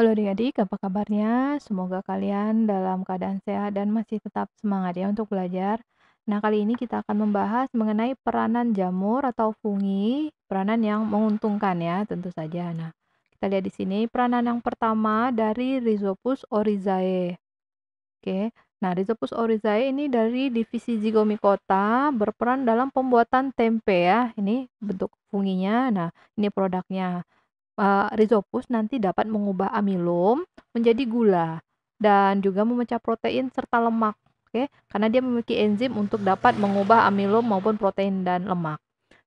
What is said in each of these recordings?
Halo adik-adik, apa kabarnya? Semoga kalian dalam keadaan sehat dan masih tetap semangat ya untuk belajar. Nah, kali ini kita akan membahas mengenai peranan jamur atau fungi, peranan yang menguntungkan ya, tentu saja. Nah, kita lihat di sini peranan yang pertama dari Rhizopus oryzae. Oke. Nah, Rhizopus oryzae ini dari divisi Zygomicota berperan dalam pembuatan tempe ya. Ini bentuk funginya. Nah, ini produknya. Rhizopus nanti dapat mengubah amilum menjadi gula dan juga memecah protein serta lemak, oke? Karena dia memiliki enzim untuk dapat mengubah amilum maupun protein dan lemak.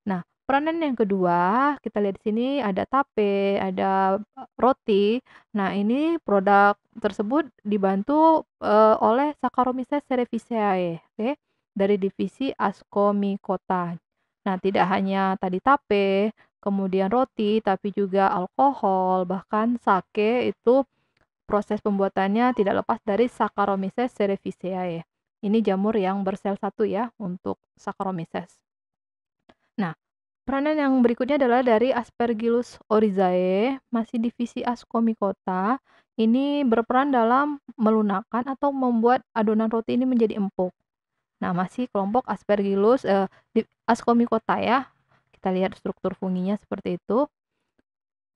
Nah, peranan yang kedua, kita lihat di sini ada tape, ada roti. Nah, ini produk tersebut dibantu oleh Saccharomyces cerevisiae, oke? Dari divisi Ascomycota. Nah, tidak hanya tadi tape, kemudian roti, tapi juga alkohol, bahkan sake itu proses pembuatannya tidak lepas dari Saccharomyces cerevisiae. Ini jamur yang bersel satu ya untuk Saccharomyces. Nah, peranan yang berikutnya adalah dari Aspergillus oryzae, masih divisi Ascomycota. Ini berperan dalam melunakkan atau membuat adonan roti ini menjadi empuk. Nah, masih kelompok Aspergillus Ascomycota ya. Kita lihat struktur funginya seperti itu.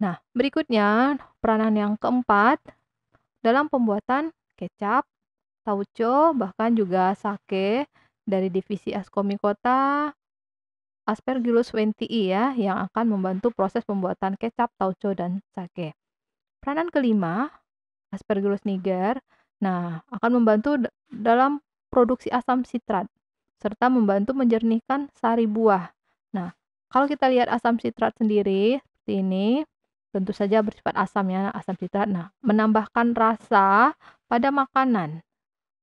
Nah, berikutnya peranan yang keempat dalam pembuatan kecap, tauco, bahkan juga sake dari divisi Ascomycota Aspergillus wentii ya, yang akan membantu proses pembuatan kecap, tauco, dan sake. Peranan kelima, Aspergillus niger, nah akan membantu dalam produksi asam sitrat, serta membantu menjernihkan sari buah. Nah, kalau kita lihat asam sitrat sendiri, seperti ini, tentu saja bersifat asam ya, asam sitrat. Nah, menambahkan rasa pada makanan.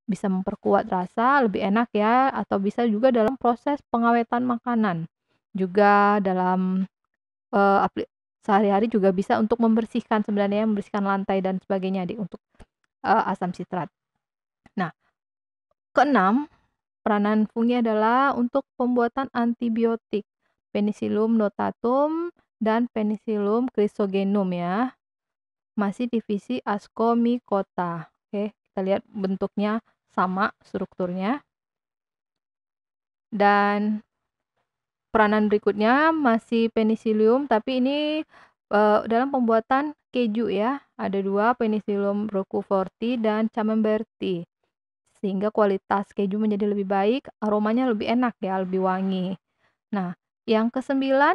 Bisa memperkuat rasa, lebih enak ya, atau bisa juga dalam proses pengawetan makanan. Juga dalam sehari-hari juga bisa untuk membersihkan sebenarnya, membersihkan lantai dan sebagainya untuk asam sitrat. Nah, keenam, peranan fungi adalah untuk pembuatan antibiotik, Penicillium notatum dan Penicillium chrysogenum ya. Masih divisi Ascomycota. Oke, kita lihat bentuknya sama strukturnya. Dan peranan berikutnya masih Penicillium, tapi ini dalam pembuatan keju ya. Ada dua, Penicillium roqueforti dan Camemberti. Sehingga kualitas keju menjadi lebih baik, aromanya lebih enak ya, lebih wangi. Nah, yang kesembilan,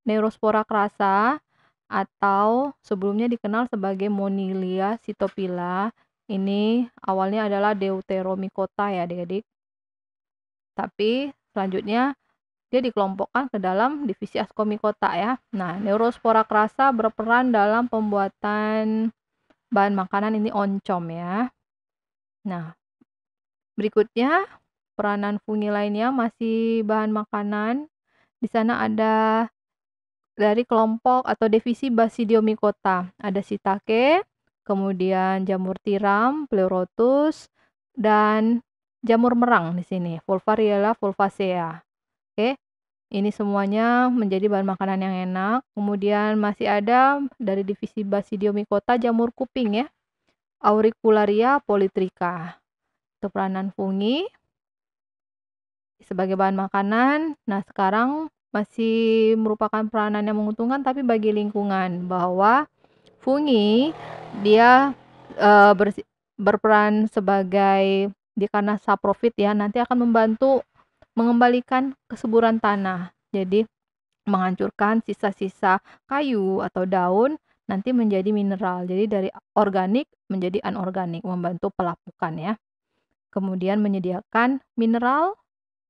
Neurospora crassa atau sebelumnya dikenal sebagai Monilia cytophila. Ini awalnya adalah Deuteromycota ya adik-adik. Tapi selanjutnya dia dikelompokkan ke dalam divisi Ascomycota ya. Nah, Neurospora crassa berperan dalam pembuatan bahan makanan ini oncom ya. Nah, berikutnya peranan fungi lainnya masih bahan makanan. Di sana ada dari kelompok atau divisi Basidiomycota. Ada shiitake, kemudian jamur tiram, pleurotus, dan jamur merang di sini, Volvariella fulvacea. Oke. Ini semuanya menjadi bahan makanan yang enak. Kemudian masih ada dari divisi Basidiomycota jamur kuping ya, Auricularia polytricha. Itu peranan fungi sebagai bahan makanan. Nah, sekarang masih merupakan peranan yang menguntungkan tapi bagi lingkungan, bahwa fungi dia berperan sebagai dia karena saprofit ya, nanti akan membantu mengembalikan kesuburan tanah. Jadi menghancurkan sisa-sisa kayu atau daun nanti menjadi mineral. Jadi dari organik menjadi anorganik, membantu pelapukan ya. Kemudian menyediakan mineral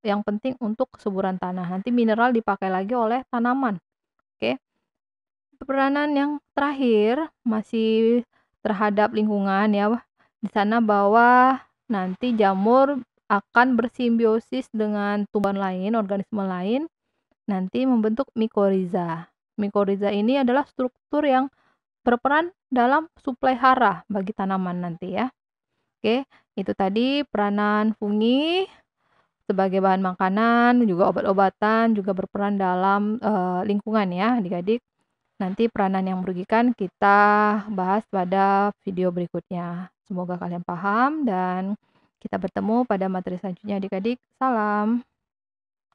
yang penting untuk kesuburan tanah. Nanti mineral dipakai lagi oleh tanaman. Oke. Peranan yang terakhir masih terhadap lingkungan ya. Di sana bahwa nanti jamur akan bersimbiosis dengan tumbuhan lain, organisme lain, nanti membentuk mikoriza. Mikoriza ini adalah struktur yang berperan dalam suplai hara bagi tanaman nanti ya. Oke, itu tadi peranan fungi sebagai bahan makanan, juga obat-obatan, juga berperan dalam lingkungan ya adik-adik. Nanti peranan yang merugikan kita bahas pada video berikutnya. Semoga kalian paham dan kita bertemu pada materi selanjutnya adik-adik. Salam.